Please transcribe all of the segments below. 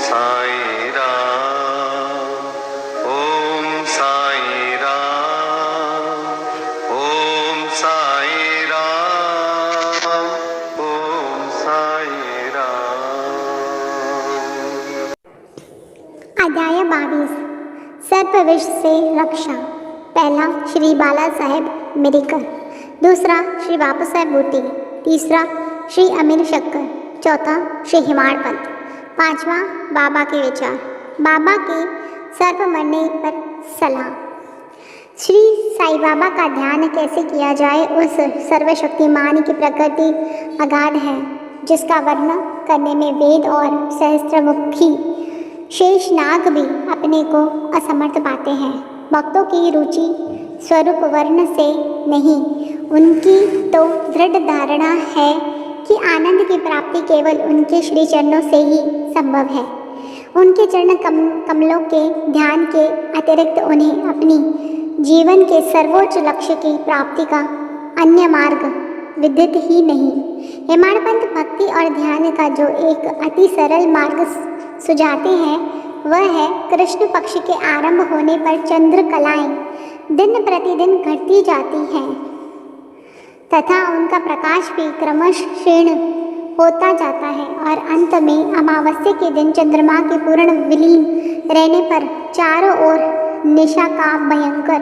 साई राम, ओम साई राम, ओम साई राम, ओम साई राम। अध्याय 22 सर्पविष से रक्षा। पहला श्री बाला साहेब मिरिकर, दूसरा श्री बापू साहेब बूटी, तीसरा श्री अमीर शक्कर, चौथा श्री हिमाड़ पंत, पांचवा बाबा के विचार, बाबा के सर्प मरने पर सलाह। श्री साईं बाबा का ध्यान कैसे किया जाए, उस सर्वशक्तिमान की प्रकृति अगाध है जिसका वर्णन करने में वेद और सहस्त्रमुखी शेषनाग भी अपने को असमर्थ पाते हैं। भक्तों की रुचि स्वरूप वर्ण से नहीं, उनकी तो दृढ़ धारणा है कि आनंद की प्राप्ति केवल उनके श्री चरणों से ही संभव है। उनके चरण कमलों के ध्यान के अतिरिक्त उन्हें अपनी जीवन के सर्वोच्च लक्ष्य की प्राप्ति का अन्य मार्ग विदित ही नहीं। हिमाड़ पंत भक्ति और ध्यान का जो एक अति सरल मार्ग सुझाते हैं वह है कृष्ण पक्ष के आरंभ होने पर चंद्र कलाएं दिन प्रतिदिन घटती जाती हैं तथा उनका प्रकाश भी क्रमश क्षीण होता जाता है और अंत में अमावस्या के दिन चंद्रमा के पूर्ण विलीन रहने पर चारों ओर निशा का भयंकर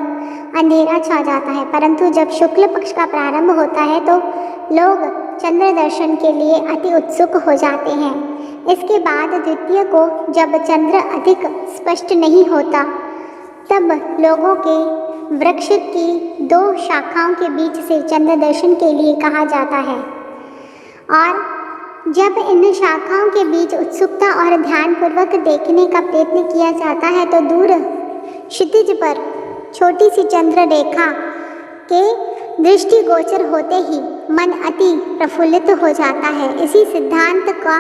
अंधेरा छा जाता है। परंतु जब शुक्ल पक्ष का प्रारंभ होता है तो लोग चंद्र दर्शन के लिए अति उत्सुक हो जाते हैं। इसके बाद द्वितीय को जब चंद्र अधिक स्पष्ट नहीं होता तब लोगों के वृक्ष की दो शाखाओं के बीच से चंद्र दर्शन के लिए कहा जाता है और जब इन शाखाओं के बीच उत्सुकता और ध्यानपूर्वक देखने का प्रयत्न किया जाता है तो दूर क्षितिज पर छोटी सी चंद्र रेखा के दृष्टिगोचर होते ही मन अति प्रफुल्लित हो जाता है। इसी सिद्धांत का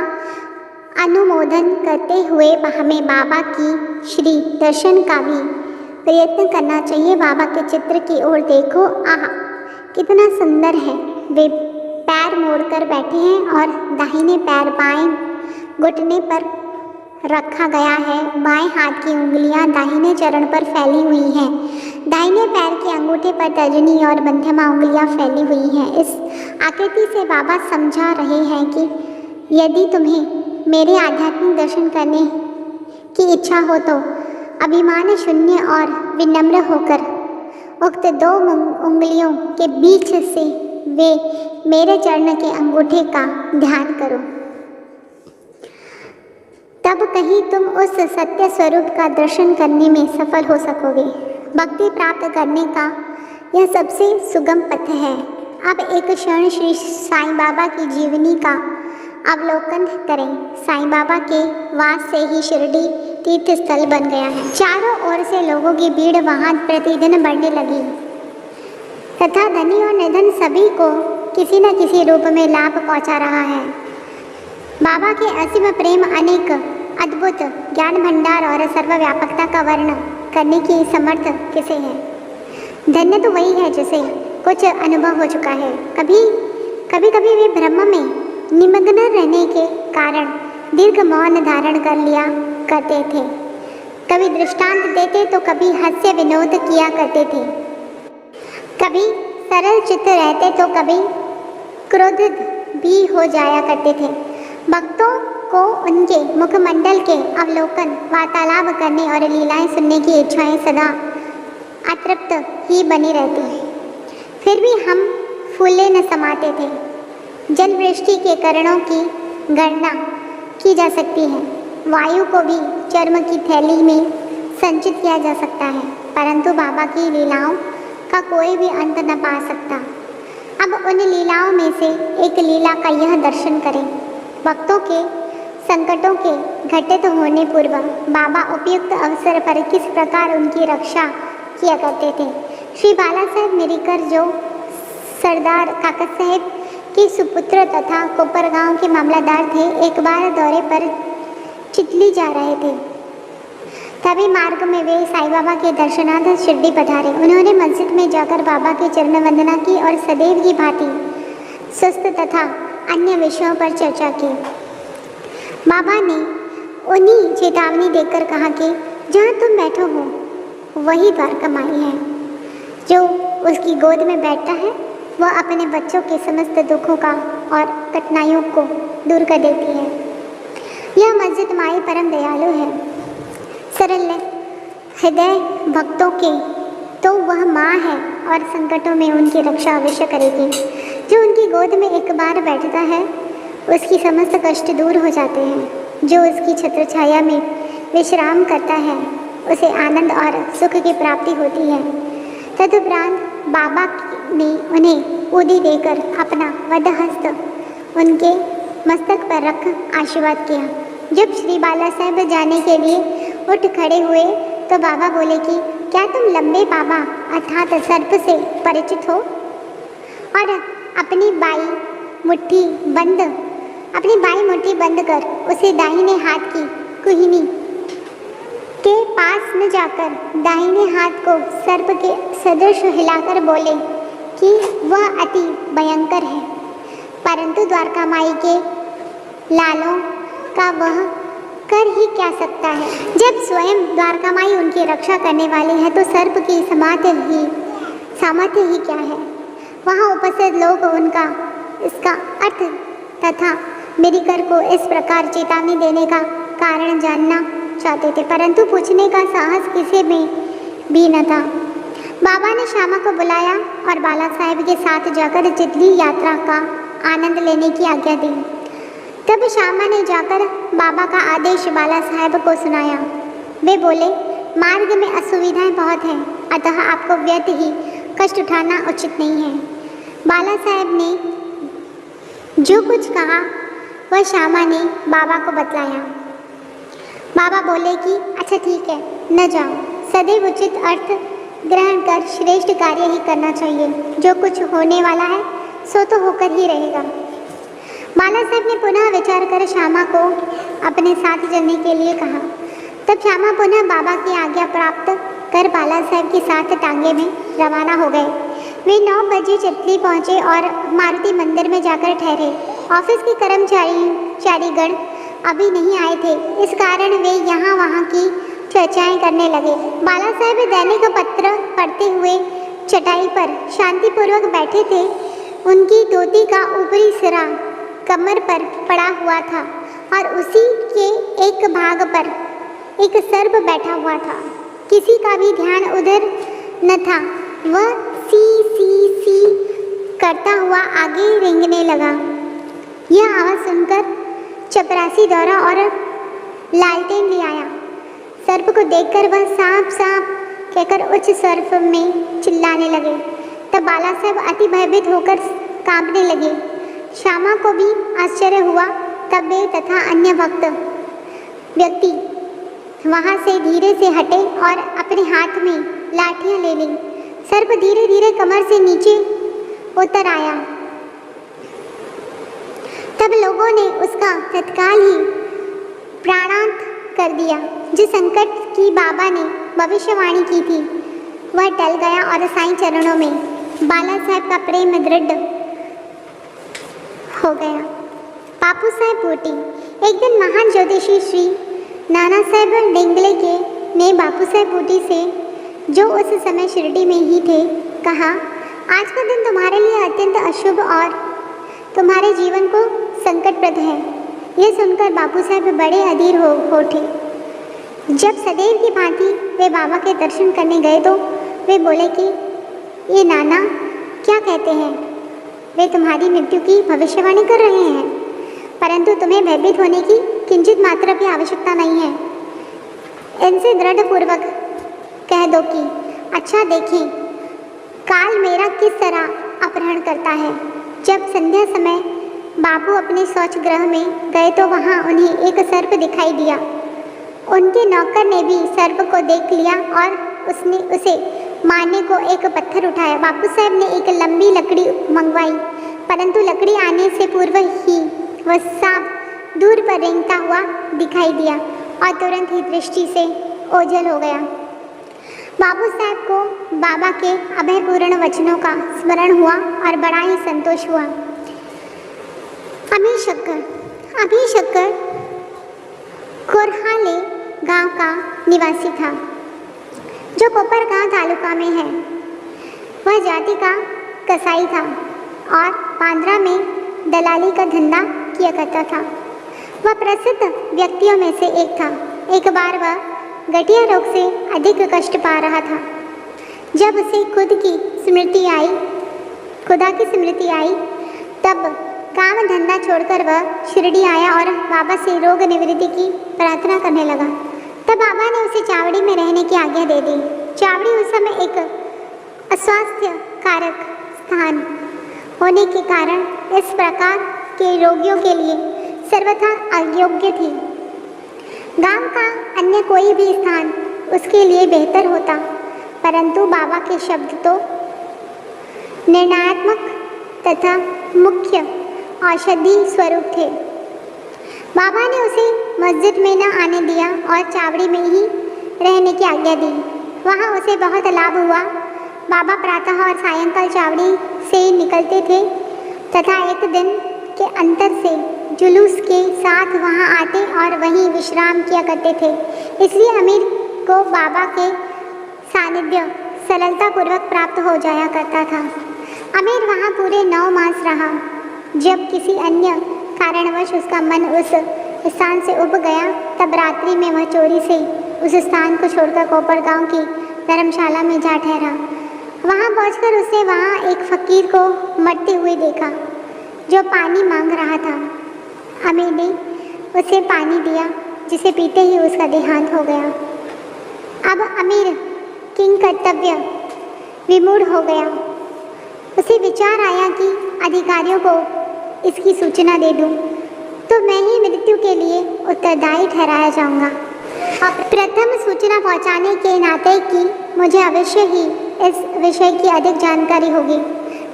अनुमोदन करते हुए हमें बाबा की श्री दर्शन का भी प्रयत्न करना चाहिए। बाबा के चित्र की ओर देखो, आह कितना सुंदर है। वे पैर मोड़कर बैठे हैं और दाहिने पैर बाएं घुटने पर रखा गया है। बाएं हाथ की उंगलियां दाहिने चरण पर फैली हुई हैं। दाहिने पैर के अंगूठे पर तर्जनी और मध्यमा उंगलियां फैली हुई हैं। इस आकृति से बाबा समझा रहे हैं कि यदि तुम्हें मेरे आध्यात्मिक दर्शन करने की इच्छा हो तो अभिमान शून्य और विनम्र होकर उक्त दो उंगलियों के बीच से वे मेरे चरण के अंगूठे का ध्यान करो, तब कहीं तुम उस सत्य स्वरूप का दर्शन करने में सफल हो सकोगे। भक्ति प्राप्त करने का यह सबसे सुगम पथ है। अब एक क्षण श्री साईं बाबा की जीवनी का अवलोकन करें। साईं बाबा के वास से ही शिरडी तीर्थ स्थल बन गया है। चारों ओर से लोगों की भीड़ वहां प्रतिदिन बढ़ने लगी तथा धनी और निर्धन सभी को किसी न किसी रूप में लाभ पहुंचा रहा है। बाबा के असीम प्रेम, अनेक अद्भुत ज्ञान भंडार और सर्वव्यापकता का वर्णन करने की समर्थ किसे है? धन्य तो वही है जिसे कुछ अनुभव हो चुका है। कभी कभी वे भ्रम में निमग्न रहने के कारण दीर्घ मौन धारण कर लिया करते थे। कभी दृष्टांत देते तो कभी हास्य विनोद किया करते थे। कभी सरल चित्त रहते तो कभी क्रोधित भी हो जाया करते थे। भक्तों को उनके मुखमंडल के अवलोकन, वार्तालाप करने और लीलाएं सुनने की इच्छाएं सदा अतृप्त ही बनी रहती। फिर भी हम फूले न समाते थे। जलवृष्टि के करणों की गणना की जा सकती है। वायु को भी चर्म की थैली में संचित किया जा सकता है, परंतु बाबा की लीलाओं का कोई भी अंत न पा सकता। अब उन लीलाओं में से एक लीला का यह दर्शन करें। भक्तों के संकटों के घटित होने पूर्व बाबा उपयुक्त अवसर पर किस प्रकार उनकी रक्षा किया करते थे। श्री बाला साहेब मिरिकर, जो सरदार काकत साहेब के सुपुत्र तथा कोपरगांव के मामलादार थे, एक बार दौरे पर चितली जा रहे थे। तभी मार्ग में वे साईं बाबा के दर्शनार्थ शिरडी पधारे। उन्होंने मस्जिद में जाकर बाबा की चरण वंदना की और सदैव की भांति सुस्त तथा अन्य विषयों पर चर्चा की। बाबा ने उन्हीं चेतावनी देकर कहा कि जहाँ तुम बैठो हो वही द्वारका माई है। जो उसकी गोद में बैठता है वह अपने बच्चों के समस्त दुखों का और कठिनाइयों को दूर कर देती है। यह मस्जिद माई परम दयालु है। सरल हृदय भक्तों के तो वह माँ है और संकटों में उनकी रक्षा अवश्य करेगी। जो उनकी गोद में एक बार बैठता है उसकी समस्त कष्ट दूर हो जाते हैं। जो उसकी छत्र छाया में विश्राम करता है उसे आनंद और सुख की प्राप्ति होती है। तदुपरांत बाबा ने उन्हें उदी देकर अपना वध हस्त उनके मस्तक पर रख आशीर्वाद किया। जब श्री बाला साहब जाने के लिए उठ खड़े हुए तो बाबा बोले कि क्या तुम लंबे बाबा अर्थात सर्प से परिचित हो? और अपनी बाई मुट्ठी बंद कर उसे दाहिने हाथ की कुहिनी के पास न जाकर दाहिने हाथ को सर्प के सदृश हिलाकर बोले कि वह अति भयंकर है, परंतु द्वारका माई के लालों का वह कर ही क्या सकता है। जब स्वयं द्वारका माई उनकी रक्षा करने वाली है तो सर्प की सामर्थ्य ही क्या है। वहाँ उपस्थित लोग उनका इसका अर्थ तथा मेडिकर को इस प्रकार चेतावनी देने का कारण जानना चाहते थे, परंतु पूछने का साहस किसी में भी न था। बाबा ने श्यामा को बुलाया और बाला साहेब के साथ जाकर चितली यात्रा का आनंद लेने की आज्ञा दी। तब श्यामा ने जाकर बाबा का आदेश बाला साहेब को सुनाया। वे बोले, मार्ग में असुविधाएं बहुत हैं, अतः आपको व्यर्थ ही कष्ट उठाना उचित नहीं है। बाला साहेब ने जो कुछ कहा वह श्यामा ने बाबा को बतलाया। बाबा बोले कि अच्छा ठीक है, न जाओ, सदैव उचित अर्थ ग्रहण कर श्रेष्ठ कार्य ही करना चाहिए। जो कुछ होने वाला है सो तो होकर ही रहेगा। बाला साहब ने पुनः विचार कर श्यामा को अपने साथ चलने के लिए कहा। तब श्यामा पुनः बाबा की आज्ञा प्राप्त कर बाला साहब के साथ टांगे में रवाना हो गए। वे 9 बजे चितली पहुँचे और मारुति मंदिर में जाकर ठहरे। ऑफिस के कर्मचारीगण अभी नहीं आए थे, इस कारण वे यहाँ वहाँ की चर्चाएं करने लगे। बाला साहब दैनिक पत्र पढ़ते हुए चटाई पर शांतिपूर्वक बैठे थे। उनकी धोती का ऊपरी सिरा कमर पर पड़ा हुआ था और उसी के एक भाग पर एक सर्प बैठा हुआ था। किसी का भी ध्यान उधर न था। वह सी करता हुआ आगे रेंगने लगा। यह आवाज़ सुनकर चपरासी दौड़ा और लालटेन ले आया। सर्प को देखकर वह सांप कहकर उच्च स्वर में चिल्लाने लगे। तब बाला साहब अति भयभीत होकर कांपने लगे। श्यामा को भी आश्चर्य हुआ। तब वे तथा अन्य व्यक्ति वहाँ से धीरे से हटे और अपने हाथ में लाठियाँ ले ली। सर्प धीरे धीरे कमर से नीचे उतर आया। तब लोगों ने उसका तत्काल ही प्राणांत कर दिया। जिस संकट की बाबा ने भविष्यवाणी की थी वह टल गया और साईं चरणों में बाला साहब का प्रेम दृढ़ हो गया। बापू साहब बूटी। एक दिन महान ज्योतिषी श्री नाना साहब डेंगले ने बापू साहब बूटी से, जो उस समय शिरडी में ही थे, कहा, आज का दिन तुम्हारे लिए अत्यंत अशुभ और तुम्हारे जीवन को संकटप्रद है। यह सुनकर बापू साहब बड़े अधीर हो उठे। जब सदैव की भांति वे बाबा के दर्शन करने गए तो वे बोले कि ये नाना क्या कहते हैं? वे तुम्हारी मृत्यु की भविष्यवाणी कर रहे हैं, परंतु तुम्हें भयभीत होने की किंचित मात्रा भी आवश्यकता नहीं है। इनसे दृढ़पूर्वक कह दो कि अच्छा देखें काल मेरा किस तरह अपहरण करता है। जब संध्या समय बाबू अपने शौच गृह में गए तो वहाँ उन्हें एक सर्प दिखाई दिया। उनके नौकर ने भी सर्प को देख लिया और उसने उसे मारने को एक पत्थर उठाया। बापू साहब ने एक लंबी लकड़ी मंगवाई, परंतु लकड़ी आने से पूर्व ही वह सांप दूर पर रेंगता हुआ दिखाई दिया और तुरंत ही दृष्टि से ओझल हो गया। बाबू साहब को बाबा के अभयपूर्ण वचनों का स्मरण हुआ और बड़ा ही संतोष हुआ। अभी शक्कर कोरहाले गांव का निवासी था, जो कोपरगांव तालुका में है। वह जाति का कसाई था और बांद्रा में दलाली का धंधा किया करता था। वह प्रसिद्ध व्यक्तियों में से एक था। एक बार वह गठिया रोग से अधिक कष्ट पा रहा था। जब उसे खुदा की स्मृति आई, तब काम धंधा छोड़कर वह शिरडी आया और बाबा से रोग निवृत्ति की प्रार्थना करने लगा। तब बाबा ने उसे चावड़ी में रहने की आज्ञा दे दी। चावड़ी उस समय एक अस्वास्थ्य कारक स्थान होने के कारण इस प्रकार के रोगियों के लिए सर्वथा अयोग्य थी। गांव का अन्य कोई भी स्थान उसके लिए बेहतर होता, परंतु बाबा के शब्द तो निर्णयात्मक तथा मुख्य औषधि स्वरूप थे। बाबा ने उसे मस्जिद में न आने दिया और चावड़ी में ही रहने की आज्ञा दी। वहाँ उसे बहुत लाभ हुआ। बाबा प्रातः और सायंकाल चावड़ी से निकलते थे तथा एक दिन के अंतर से जुलूस के साथ वहाँ आते और वहीं विश्राम किया करते थे। इसलिए अमीर को बाबा के सानिध्य सरलतापूर्वक प्राप्त हो जाया करता था। अमीर वहाँ पूरे 9 मास रहा। जब किसी अन्य कारणवश उसका मन उस स्थान से उब गया, तब रात्रि में वह चोरी से उस स्थान को छोड़कर कोपरगांव की धर्मशाला में जा ठहरा। वहाँ पहुंचकर उसने वहाँ एक फकीर को मरते हुए देखा, जो पानी मांग रहा था। अमीर ने उसे पानी दिया, जिसे पीते ही उसका देहांत हो गया। अब अमीर किंग कर्तव्य विमूढ़ हो गया। उसे विचार आया कि अधिकारियों को इसकी सूचना दे दूं, तो मैं ही मृत्यु के लिए उत्तरदायी ठहराया जाऊंगा। और प्रथम सूचना पहुंचाने के नाते कि मुझे अवश्य ही इस विषय की अधिक जानकारी होगी,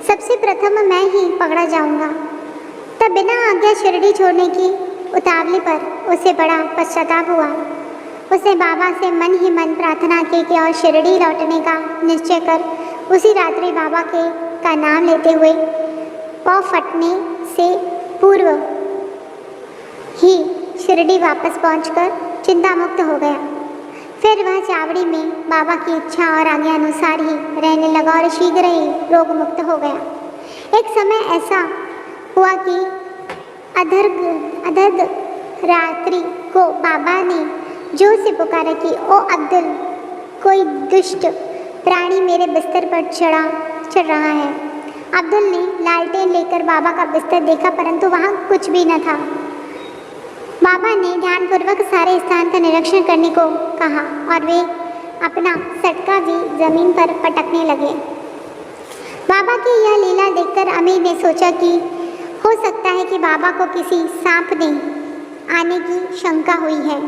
सबसे प्रथम मैं ही पकड़ा जाऊंगा। तब बिना आज्ञा शिरडी छोड़ने की उतावली पर उसे बड़ा पश्चाताप हुआ। उसने बाबा से मन ही मन प्रार्थना की कि और शिरडी लौटने का निश्चय कर उसी रात्रि बाबा का नाम लेते हुए पाँव फटने से पूर्व ही शिरडी वापस पहुंचकर चिंता मुक्त हो गया। फिर वह चावड़ी में बाबा की इच्छा और आज्ञा अनुसार ही रहने लगा और शीघ्र ही रोग मुक्त हो गया। एक समय ऐसा हुआ कि अधर्ध रात्रि को बाबा ने जोर से पुकारा कि ओ अब्दुल, कोई दुष्ट प्राणी मेरे बिस्तर पर चढ़ रहा है। अब्दुल ने लालटेन लेकर बाबा का बिस्तर देखा, परंतु वहाँ कुछ भी न था। बाबा ने ध्यानपूर्वक सारे स्थान का निरीक्षण करने को कहा और वे अपना सटका भी जमीन पर पटकने लगे। बाबा की यह लीला देखकर अमीर ने सोचा कि हो सकता है कि बाबा को किसी सांप ने आने की शंका हुई है।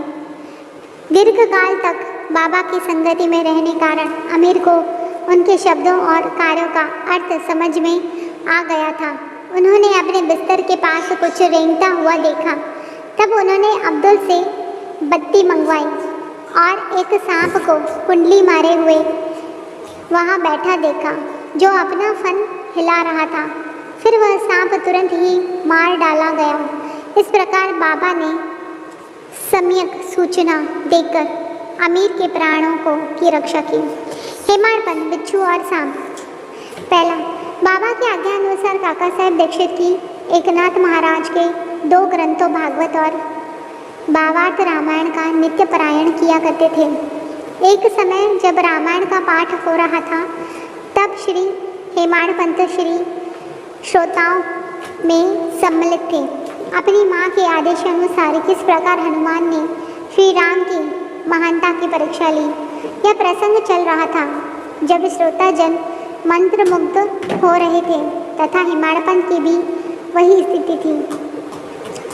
दीर्घकाल तक बाबा की संगति में रहने कारण अमीर को उनके शब्दों और कार्यों का अर्थ समझ में आ गया था। उन्होंने अपने बिस्तर के पास कुछ रेंगता हुआ देखा। तब उन्होंने अब्दुल से बत्ती मंगवाई और एक सांप को कुंडली मारे हुए वहाँ बैठा देखा, जो अपना फन हिला रहा था। फिर वह सांप तुरंत ही मार डाला गया। इस प्रकार बाबा ने सम्यक सूचना देकर अमीर के प्राणों की रक्षा की। हेमाड़पंथ, बिच्छू और सांप। पहला, बाबा की आज्ञा अनुसार काका साहेब दीक्षित की एकनाथ महाराज के 2 ग्रंथों भागवत और भावार्थ रामायण का नित्य पारायण किया करते थे। एक समय जब रामायण का पाठ हो रहा था, तब श्री हेमाड़पंथ श्री श्रोताओं में सम्मिलित थे। अपनी माँ के आदेशानुसार किस प्रकार हनुमान ने श्री राम की महानता की परीक्षा ली, यह प्रसंग चल रहा था। जब श्रोता जन मंत्रमुग्ध हो रहे थे तथा हेमाड़पंथ की भी वही स्थिति थी।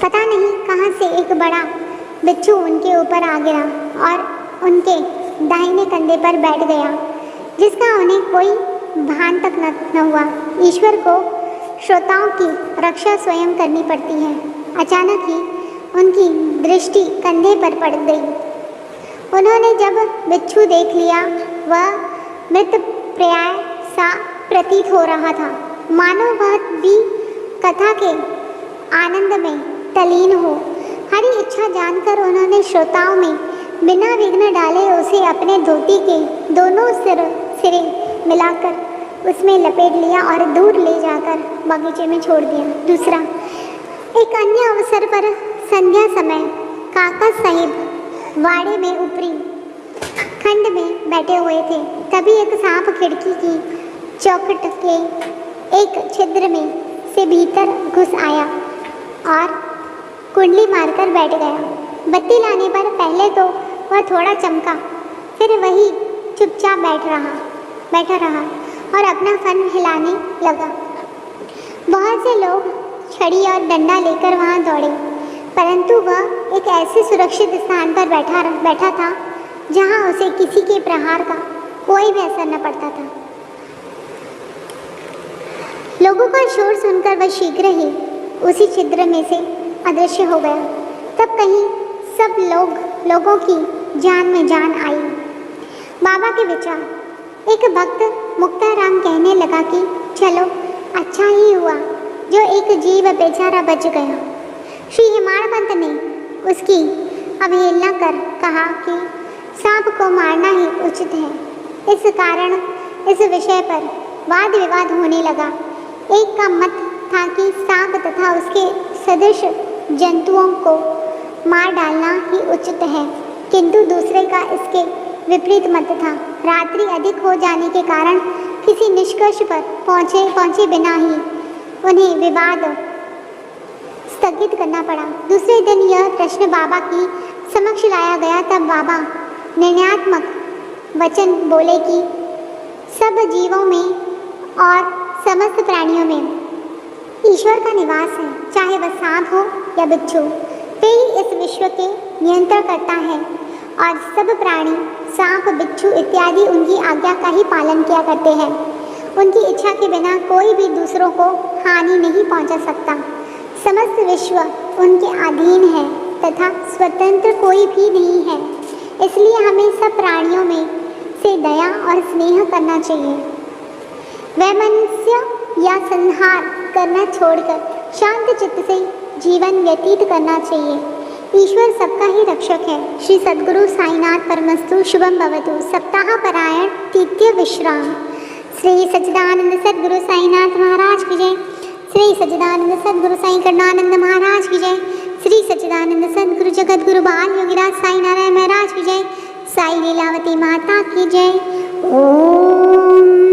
पता नहीं कहाँ से एक बड़ा बिच्छू उनके ऊपर आ गिरा और उनके दाहिने कंधे पर बैठ गया, जिसका उन्हें कोई भान तक न हुआ। ईश्वर को श्रोताओं की रक्षा स्वयं करनी पड़ती है। अचानक ही उनकी दृष्टि कंधे पर पड़ गई। उन्होंने जब बिच्छू देख लिया, वह मृत प्राय सा प्रतीत हो रहा था, मानो वह भी कथा के आनंद में तल्लीन हो हरी इच्छा जानकर उन्होंने श्रोताओं में बिना विघ्न डाले उसे अपने धोती के दोनों सिरे मिलाकर उसमें लपेट लिया और दूर ले जाकर बगीचे में छोड़ दिया। दूसरा, एक अन्य अवसर पर संध्या समय काका साहिब वाड़े में ऊपरी खंड में बैठे हुए थे। तभी एक सांप खिड़की की चौखट के एक छिद्र में से भीतर घुस आया और कुंडली मारकर बैठ गया। बत्ती लाने पर पहले तो वह थोड़ा चमका, फिर वही चुपचाप बैठा रहा और अपना फन हिलाने लगा। बहुत से लोग छड़ी और डंडा लेकर वहां दौड़े, परंतु वह एक ऐसे सुरक्षित स्थान पर बैठा था जहां उसे किसी के प्रहार का कोई भी असर न पड़ता था। लोगों का शोर सुनकर वह शीघ्र ही उसी छिद्र में से अदृश्य हो गया। तब कहीं सब लोगों की जान में जान आई। बाबा के विचार। एक भक्त मुक्ताराम कहने लगा कि चलो अच्छा ही हुआ जो एक जीव बेचारा बच गया। श्री हिमाड़पंत ने उसकी अवहेलना कर कहा कि सांप को मारना ही उचित है। इस कारण इस विषय पर वाद विवाद होने लगा। एक का मत था कि सांप तथा उसके सदृश जंतुओं को मार डालना ही उचित है, किंतु दूसरे का इसके विपरीत मत था। रात्रि अधिक हो जाने के कारण किसी निष्कर्ष पर पहुंचे बिना ही उन्हें विवाद स्थगित करना पड़ा। दूसरे दिन यह प्रश्न बाबा की समक्ष लाया गया। तब बाबा निर्णयात्मक वचन बोले कि सब जीवों में और समस्त प्राणियों में ईश्वर का निवास है, चाहे वह सांप हो या बिच्छू। वे ही इस विश्व के नियंत्रण करता है और सब प्राणी सांप, बिच्छू इत्यादि उनकी आज्ञा का ही पालन किया करते हैं। उनकी इच्छा के बिना कोई भी दूसरों को हानि नहीं पहुंचा सकता। समस्त विश्व उनके अधीन है तथा स्वतंत्र कोई भी नहीं है। इसलिए हमें सब प्राणियों में से दया और स्नेह करना चाहिए। वैमनस्य या संहार करना छोड़कर शांत चित्त से जीवन व्यतीत करना चाहिए। ईश्वर सबका ही रक्षक है। श्री सद्गुरु साईनाथ परमस्तु शुभम भवतु। सप्ताह परायण तृतीय विश्राम। श्री सच्चिदानंद सद्गुरु साईनाथ महाराज की जय। श्री सच्चिदानंद सद्गुरु साई करणानंद महाराज की जय। श्री सच्चिदानंद सद्गुरु जगत गुरु बाल योगीराज साई नारायण महाराज की जय। साई लीलावती माता की जय। ओम